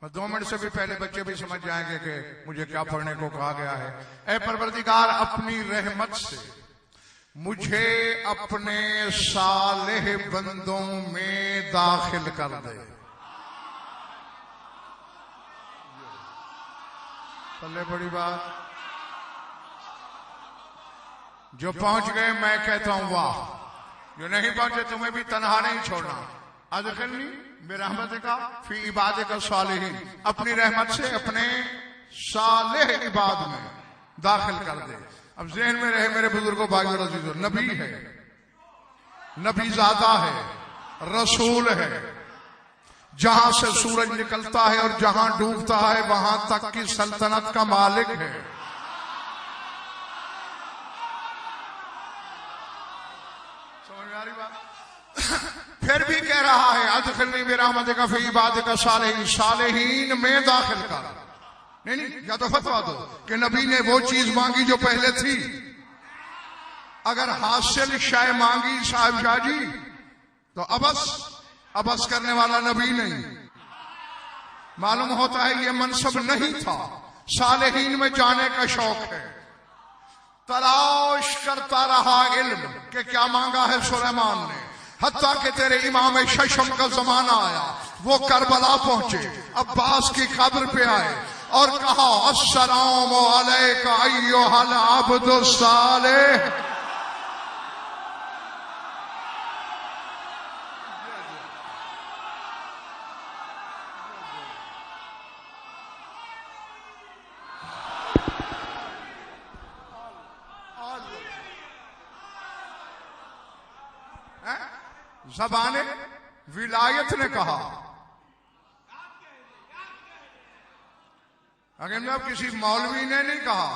और 2 मिनट से भी पहले बच्चे भी समझ जाएंगे कि मुझे क्या पढ़ने को कहा गया है। ऐ परवरदिगार, अपनी रहमत से मुझे अपने सालेह बंदों में दाखिल कर दे। पल्ले बड़ी बात। जो पहुंच गए मैं कहता हूं वाह, जो नहीं पहुंचे तुम्हें भी तनहा नहीं छोड़ना। अदखिलनी बिरहमतिका फी इबादिका सालिहीन, अपनी रहमत से अपने सालेह इबाद में दाखिल कर दे। अब ज़हन में रहे मेरे बुजुर्गों, भाइयों, अज़ीज़ों, नबी है, नबी ज़ादा है, रसूल है। जहां से सूरज निकलता है और जहां डूबता है वहां तक की सल्तनत का मालिक है। समझ में आ रही बात? फिर भी कह रहा है अदखिलनी बिरहमतिका फी इबादिका सालिहीन, सालिहीन में दाखिल कर। नहीं, या तो फतवा दो कि नबी ने वो चीज मांगी जो पहले थी। अगर हासिल शाय मांगी साहिब शाह जी तो अबस करने वाला नबी नहीं। मालूम होता है ये मनसब नहीं था, सालिहीन में जाने का शौक है। तलाश करता रहा इल्म कि क्या मांगा है सुलेमान ने, हत्ता कि तेरे इमाम शशम का जमाना आया। वो करबला पहुंचे, अब्बास की कब्र पे आए और कहा अस्सलामु अलैका अय्युहल अब्दुस सालिह। ज़बाने विलायत ने कहा। अगर जब किसी मौलवी ने नहीं कहा,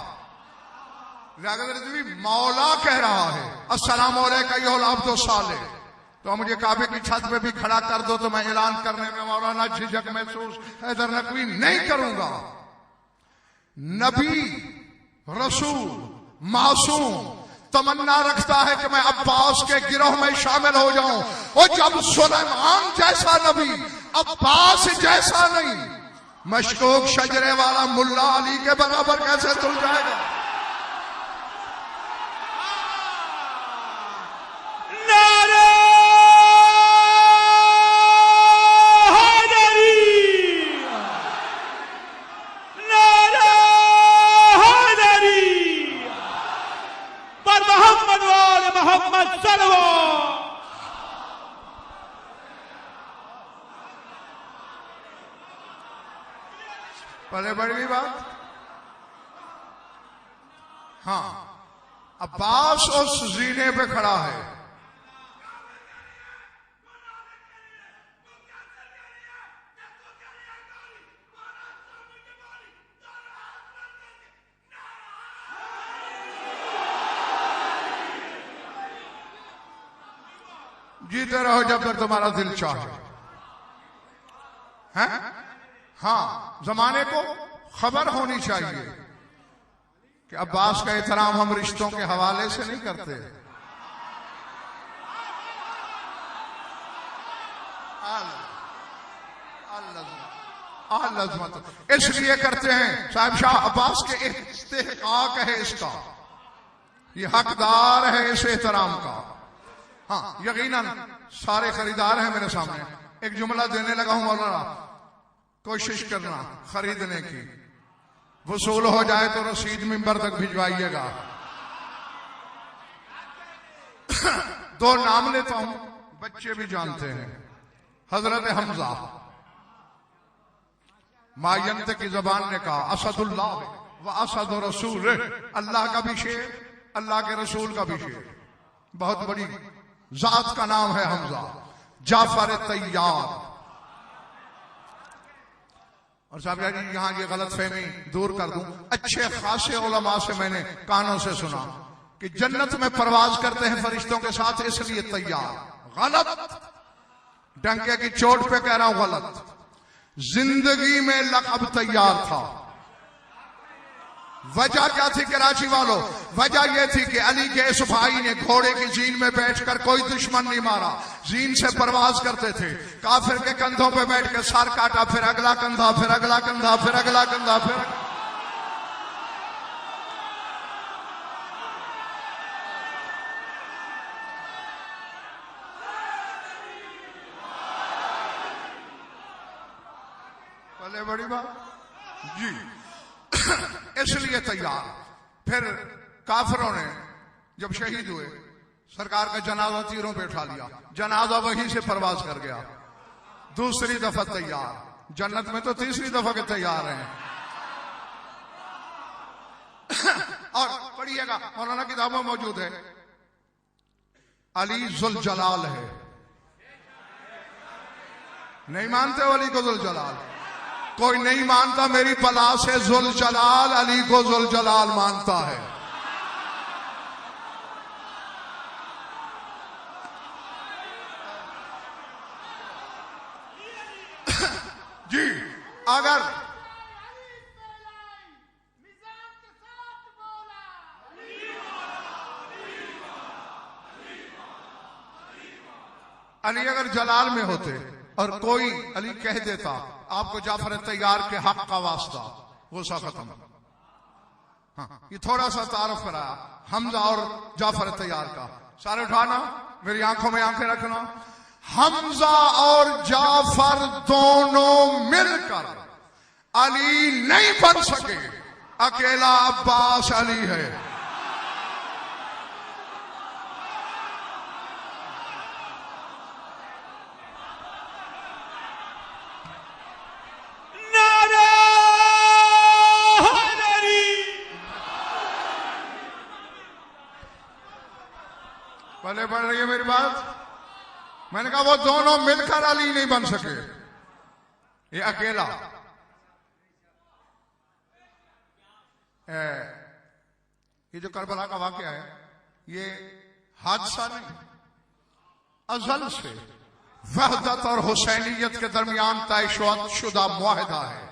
मौला कह रहा है अस्सलामु अलैका अय्युहल अब्दुस सालिह, तो मुझे काबे की छत पे भी खड़ा कर दो तो मैं ऐलान करने में मौलाना झिझक महसूस हैदर नकवी नहीं करूंगा। नबी, रसूल, मासूम तमन्ना रखता है कि मैं अब्बास के गिरोह में शामिल हो जाऊं। और जब सुलेमान जैसा नबी अब्बास जैसा नहीं, मशकूक शजरे वाला मुल्ला अली के बराबर कैसे तुल जाएगा? नारे हैदरी, नारे हैदरी पर मोहम्मद वाले मोहम्मद सल्लल्लाहु। पहले बड़ी बात। हाँ, अब्बास उस जीने पे खड़ा है। जीते रहो जब तक तुम्हारा दिल चाहे। हैं? हाँ, जमाने को खबर होनी चाहिए कि अब्बास का एहतराम हम रिश्तों के हवाले से नहीं करते। इसलिए करते हैं साहिब शाह अब्बास के इस्तेहकाक है इसका, ये हकदार है इस एहतराम का। हाँ, यकीनन सारे खरीदार हैं मेरे सामने। एक जुमला देने लगा हूं मौलाना, कोशिश करना खरीदने की, वसूल हो जाए तो रसीद मिंबर तक भिजवाइएगा। 2 नाम लेता हूं, बच्चे भी जानते हैं। हजरत हमजा, मायंत की जबान ने कहा असदुल्लाह व असद रसूल, अल्लाह का भी शेर, अल्लाह के रसूल का भी शेर। बहुत बड़ी जात का नाम है हमजा। जाफर तैयार। और साहब जी यहां ये गलत फहमी दूर कर दूं, अच्छे खासे उलमा से मैंने कानों से सुना कि जन्नत में परवाज करते हैं फरिश्तों के साथ इसलिए तैयार। गलत, डंके की चोट पे कह रहा हूं गलत। जिंदगी में लक़ब तैयार था। वजह क्या थी कराची वालों? वजह यह थी कि अली के इस भाई ने घोड़े की जीन में बैठकर कोई दुश्मन नहीं मारा, जीन से परवाज करते थे। काफिर के कंधों पे बैठ के सर काटा, फिर अगला कंधा, फिर अगला कंधा, फिर अगला कंधा, फिर भले बड़ी बात जी। इसलिए तैयार। फिर काफिरों ने जब शहीद हुए, सरकार का जनाजा तीरों पे उठा लिया, जनाजा वहीं से परवाज कर गया। दूसरी दफा तैयार। जन्नत में तो तीसरी दफा के तैयार हैं। और पढ़िएगा, मौलाना किताबों में मौजूद है, अली जुल जलाल है। नहीं मानते अली को जुल जलाल? कोई नहीं मानता मेरी पला से जुल जलाल, अली को जुल जलाल मानता है। जी अगर अली अगर जलाल में होते और कोई अली कह देता आपको जाफर तैयार के हक का वास्ता, वो सा खत्म। हाँ, ये थोड़ा सा तारफ कराया हमजा और जाफर तैयार का। सारे उठाना, मेरी आंखों में आंखें रखना। हमजा और जाफर दोनों मिलकर अली नहीं बन सके, अकेला अब्बास अली है। पहले बढ़ रही है मेरी बात? मैंने कहा वो दोनों मिलकर अली नहीं बन सके, ये अकेला। ये जो करबला का वाकया है, ये हादसा नहीं, अजल से वहदत और हुसैनियत के दरमियान तयशुदा मुआहदा है।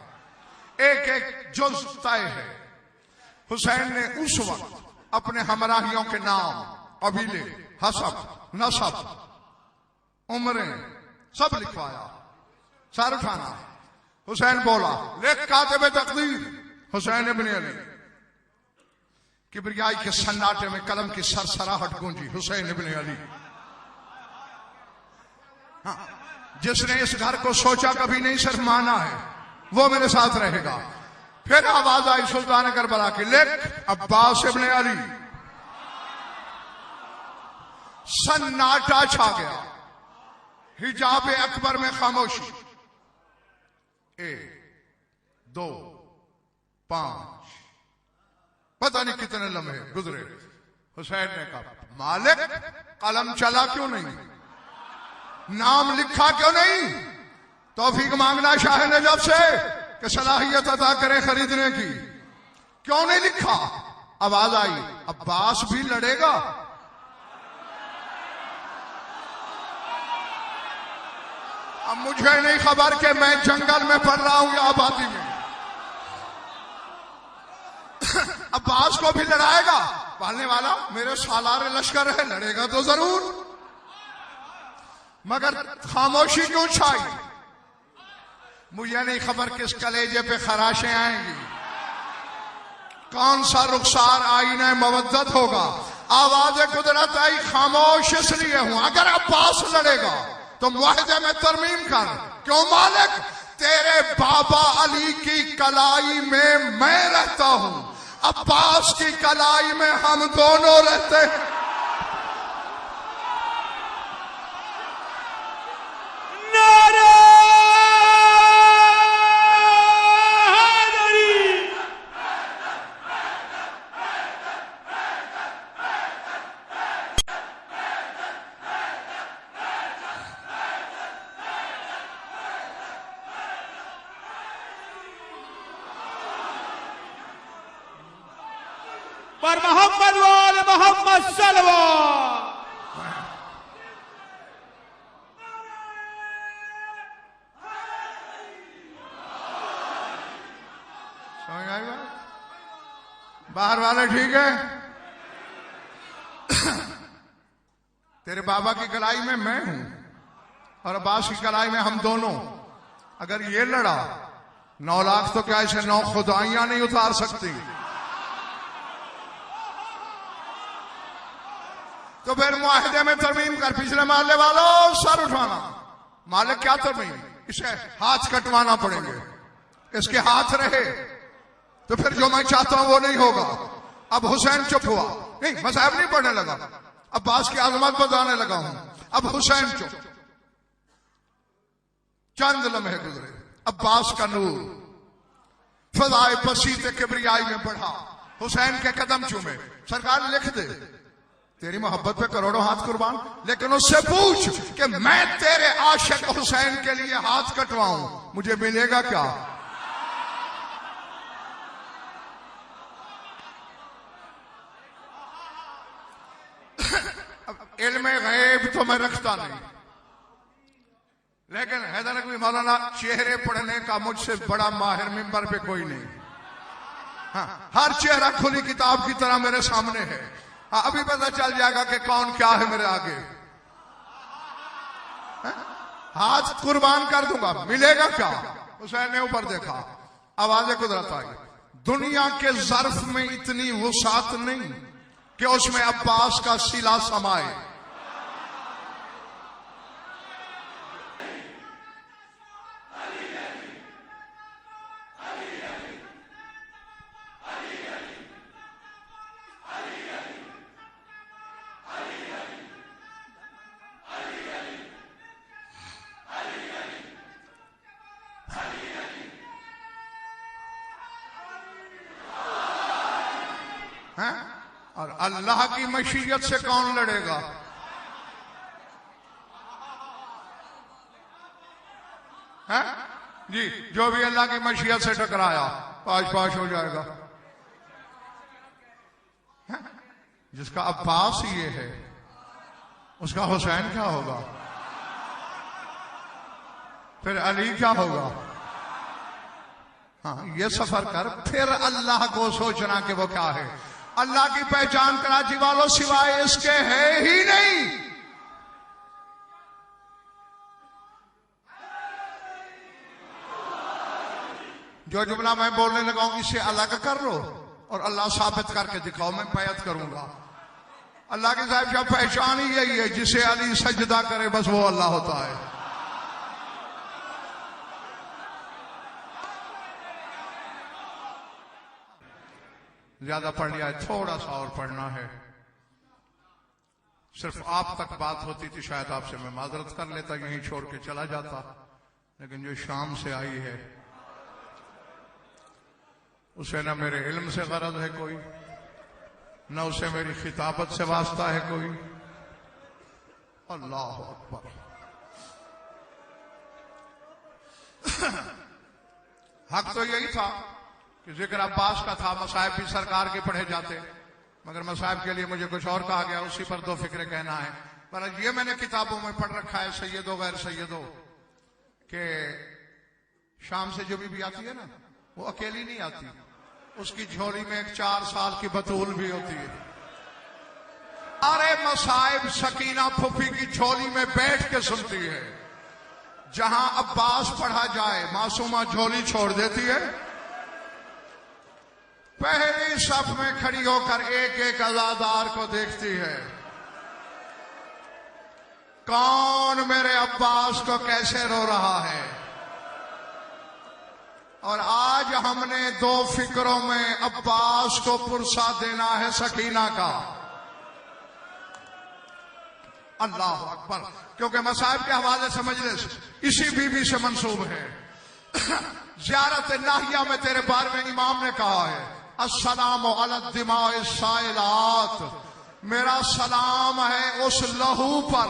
एक एक जुज़ तय है। हुसैन ने उस वक्त अपने हमराहियों के नाम, कबीले, हसब, नसब, उम्रें सब लिखवाया। सर उठाना। हुसैन बोला, लेख कातिब तकदीर हुसैन इब्न अली। किबरियाई के सन्नाटे में कलम की सरसराहट गूंजी, हुसैन इब्न अली। हाँ, जिसने इस घर को सोचा कभी नहीं सिर्फ माना है, वो मेरे साथ रहेगा। फिर आवाज आई सुल्तान करबला की, लेख अब्बास इब्न अली। सन्नाटा छा गया। हिजाब अकबर में खामोशी। 1, 2, 5, पता नहीं कितने लम्हे गुजरे। हुसैन ने कहा, मालिक कलम चला क्यों नहीं, नाम लिखा क्यों नहीं? तौफीक मांगना शाह नजफ से कि सलाहियत अता करे खरीदने की, क्यों नहीं लिखा? आवाज आई, अब्बास भी लड़ेगा। अब मुझे नहीं खबर कि मैं जंगल में पड़ रहा हूं या आबादी में। अब्बास को भी लड़ाएगा? पालने वाला मेरे सालार लश्कर है, लड़ेगा तो जरूर, मगर खामोशी क्यों छाई? मुझे नहीं खबर किस कलेजे पे खराशें आएंगी, कौन सा रुखसार आईना मवद्दत होगा। आवाज कुदरत आई, खामोश इसलिए हूं, अगर अब्बास लड़ेगा तो मुआहदे में तरमीम कर। क्यों मालिक? तेरे बाबा अली की कलाई में मैं रहता हूं, अब्बास की कलाई में हम दोनों रहते हैं। पर मोहम्मद वाले मोहम्मद सल्लल्लाहु। समझ आई बात? बाहर वाले ठीक है? तेरे बाबा की कलाई में मैं हूं और अब्बास की कलाई में हम दोनों। अगर ये लड़ा 9 लाख तो क्या इसे 9 खुदाइयां नहीं उतार सकती? तो फिर मुआहिदे में तरमीम कर। पिछले मोहल्ले वालों सर उठाना। मालिक क्या तरमीम? इसे हाथ कटवाना पड़ेंगे। इसके हाथ रहे तो फिर जो मैं चाहता हूं वो नहीं होगा। अब हुसैन चुप हुआ, नहीं मसाहब नहीं पढ़ने लगा, अब्बास की आजमत बताने लगा हूं। अब हुसैन चुप। चंद लम्हे गुजरे, अब्बास का नूर फजाए बसीत किबरियाई में बढ़ा। हुसैन के कदम चूमे। सरकार लिख दे तेरी मोहब्बत पे करोड़ों हाथ कुर्बान, लेकिन उससे पूछ कि मैं तेरे आशिक हुसैन के लिए हाथ कटवाऊं, मुझे मिलेगा क्या? अब इल्म गैब तो मैं रखता नहीं, लेकिन हैदर नकवी मौलाना चेहरे पढ़ने का मुझसे बड़ा माहिर मिंबर पे कोई नहीं। हाँ, हर चेहरा खुली किताब की तरह मेरे सामने है। हाँ, अभी पता चल जाएगा कि कौन क्या है मेरे आगे। हाथ कुर्बान कर दूंगा, मिलेगा क्या? हुसैन ने ऊपर देखा, आवाजें कुदरत आई। दुनिया के ज़र्फ में इतनी वुसात नहीं कि उसमें अब्बास का सिला समाए। और अल्लाह की मशीयत से कौन लड़ेगा? है जी, जो भी अल्लाह की मशीयत से टकराया पाश पाश हो जाएगा। है? जिसका अब्बास ये है उसका हुसैन क्या होगा? फिर अली क्या होगा? हाँ, ये सफर कर, फिर अल्लाह को सोचना कि वो क्या है। अल्लाह की पहचान कराची वालों सिवाय इसके है ही नहीं। जो जुमला मैं बोलने लगा हूं इसे अलग कर लो और अल्लाह साबित करके दिखाओ, मैं बैत करूंगा। अल्लाह की साहिब शाह पहचान ही यही है, जिसे अली सजदा करे बस वो अल्लाह होता है। ज्यादा पढ़ लिया है, थोड़ा सा और पढ़ना है। सिर्फ आप तक बात होती थी शायद आपसे मैं माजरत कर लेता, यहीं छोड़ के चला जाता, लेकिन जो शाम से आई है उसे न मेरे इल्म से गरज है कोई, न उसे मेरी खिताबत से वास्ता है कोई। अल्लाह अकबर। हक तो यही था कि जिक्र अब्बास का था, मसाहिब भी सरकार के पढ़े जाते, मगर मसाहिब के लिए मुझे कुछ और कहा गया, उसी पर दो फिक्रे कहना है। पर ये मैंने किताबों में पढ़ रखा है, सैयदो गैर सैयदो, के शाम से जो भी आती है ना वो अकेली नहीं आती, उसकी झोली में एक 4 साल की बतूल भी होती है। अरे मसाहिब सकीना फुफी की झोली में बैठ के सुनती है। जहां अब्बास पढ़ा जाए मासूमा झोली छोड़ देती है, पहली सफ में खड़ी होकर एक एक अज़ादार को देखती है, कौन मेरे अब्बास को कैसे रो रहा है। और आज हमने 2 फिक्रों में अब्बास को पुरसा देना है सकीना का। अल्लाह अकबर। क्योंकि मसाहिब के हवाले से मजलिस इसी बीबी से मंसूब है। ज़ियारत नाहिया में तेरे बारे में इमाम ने कहा है, अस्सलाम अला दिमाए साइलात, मेरा सलाम है उस लहू पर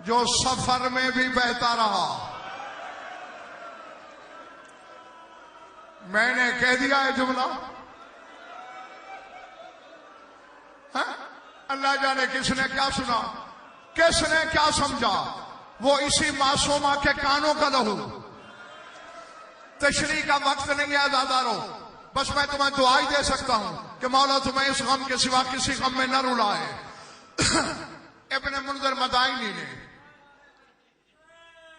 जो सफर में भी बहता रहा। मैंने कह दिया है जुमला, अल्लाह जाने किसने क्या सुना, किसने क्या समझा। वो इसी मासूमा के कानों का लहू। तशरीह का वक्त नहीं है अज़ादारों, बस मैं तुम्हें दुआ ही दे सकता हूं कि मौला तुम्हें इस गम के सिवा किसी गम में न रुलाए। इब्ने मुंज़िर मदाइनी ने,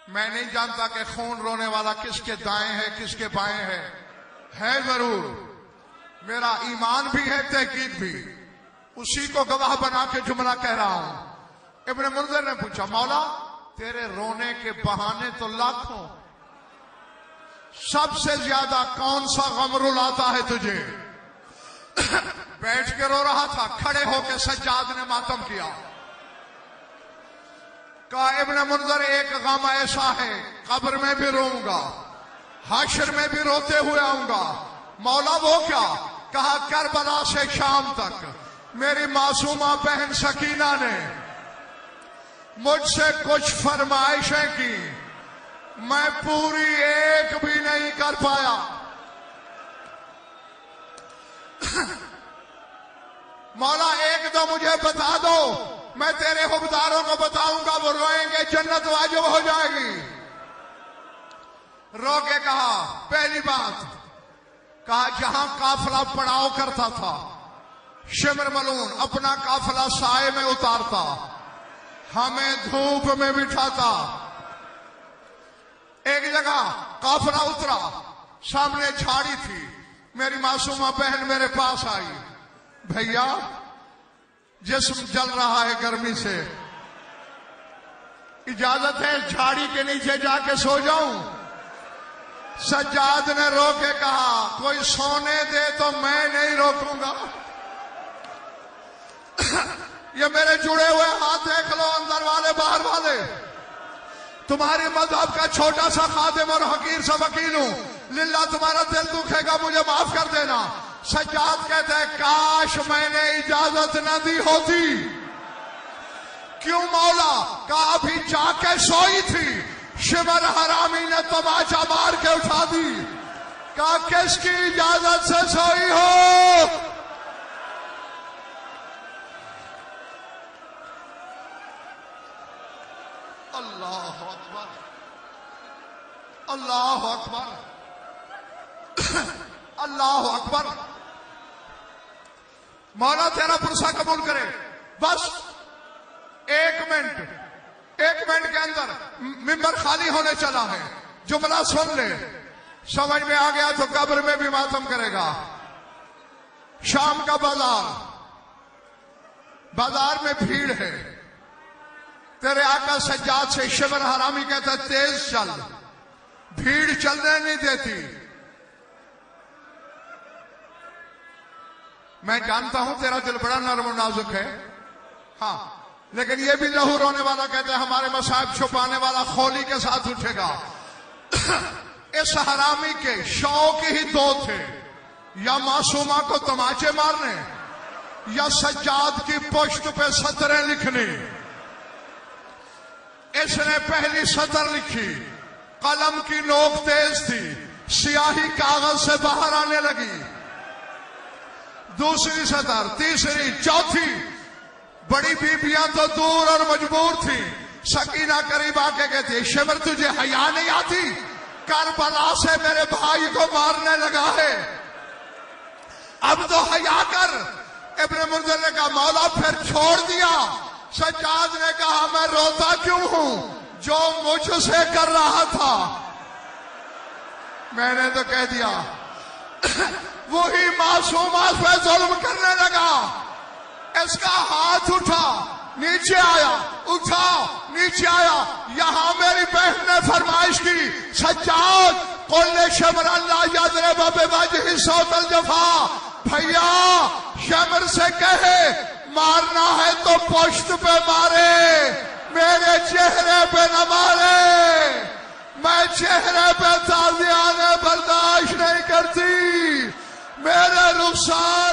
मैं नहीं जानता कि खून रोने वाला किसके दाएं है किसके बाएं है जरूर, मेरा ईमान भी है तहकीक भी, उसी को गवाह बना के जुमला कह रहा हूं। इब्ने मुंज़िर ने पूछा, मौला तेरे रोने के बहाने तो लाखों, सबसे ज्यादा कौन सा गम रुलाता है तुझे? बैठ के रो रहा था, खड़े होकर सज्जाद ने मातम किया। कहा, इब्ने मुंज़िर एक गम ऐसा है कब्र में भी रोऊंगा, हश्र में भी रोते हुए आऊंगा। मौला वो क्या? कहा, करबला से शाम तक मेरी मासूमा बहन सकीना ने मुझसे कुछ फरमाइशें की, मैं पूरी एक भी नहीं कर पाया। मौला एक तो मुझे बता दो, मैं तेरे हुक्मदारों को बताऊंगा, वो रोएंगे, जन्नत वाजिब हो जाएगी। रो के कहा, पहली बात, कहा जहां काफिला पड़ाव करता था, शिमर मलून अपना काफिला साए में उतारता, हमें धूप में बिठाता। एक जगह काफिला उतरा, सामने झाड़ी थी, मेरी मासूमा बहन मेरे पास आई, भैया जिस्म जल रहा है गर्मी से, इजाजत है झाड़ी के नीचे जाके सो जाऊं? सज्जाद ने रो के कहा, कोई सोने दे तो मैं नहीं रोकूंगा। ये मेरे जुड़े हुए हाथ देख लो, अंदर वाले बाहर वाले, तुम्हारी मजहब का छोटा सा खादिम और हकीर सा वकील हूं, लिल्ला तुम्हारा दिल दुखेगा, मुझे माफ कर देना। सज्जाद कहते हैं, काश मैंने इजाजत न दी होती। क्यों मौला? कहा अभी जाके सोई थी, शिमर हरामी ने तमाचा मार के उठा दी। कहा किसकी इजाजत से सोई हो? अल्लाह अकबर, अल्लाह अकबर, अल्लाह अकबर। मौला तेरा पुरसा कबूल करे। बस एक मिनट के अंदर मिंबर खाली होने चला है, जुमला सुन ले, समझ में आ गया तो कब्र में भी मातम करेगा। शाम का बाजार में भीड़ है, तेरे आका सज्जाद से शिमर हरामी कहता तेज चल, भीड़ चलने नहीं देती। मैं जानता हूं तेरा दिल बड़ा नर्म नाजुक है, हाँ, लेकिन ये भी लहू रोने वाला कहते हैं हमारे मसाइब छुपाने वाला खोली के साथ उठेगा। इस हरामी के शौक ही दो थे, या मासूमा को तमाचे मारने या सज्जाद की पुश्त पे सतरें लिखनी। इसने पहली सतर लिखी, कलम की नोक तेज थी, स्याही कागज से बाहर आने लगी। दूसरी सतर, तीसरी, चौथी, बड़ी बीबियां तो दूर और मजबूर थी। सकीना करीब आके कहती, शिमर तुझे हया नहीं आती? करबला से मेरे भाई को मारने लगा है, अब तो हया कर। इब्ने मुंज़िर ने कहा, मौला फिर छोड़ दिया? सज्जाद ने कहा, मैं रोता क्यों हूं? जो मुझसे कर रहा था मैंने तो कह दिया। वही मासूमा पे जुल्म करने लगा। इसका हाथ उठा, नीचे आया, उठा, नीचे आया। यहां मेरी बहन ने फरमाइश की, सज्जाद कुल्ले शिमर अल्लाह यदरिब बिवजहि सौतल जफा, भैया शिमर से कहे मारना है तो पुश्त पे मारे, मेरे चेहरे पे न मारे। मैं चेहरे पे ताज़ियाने बर्दाश्त नहीं करती, मेरे रुखसार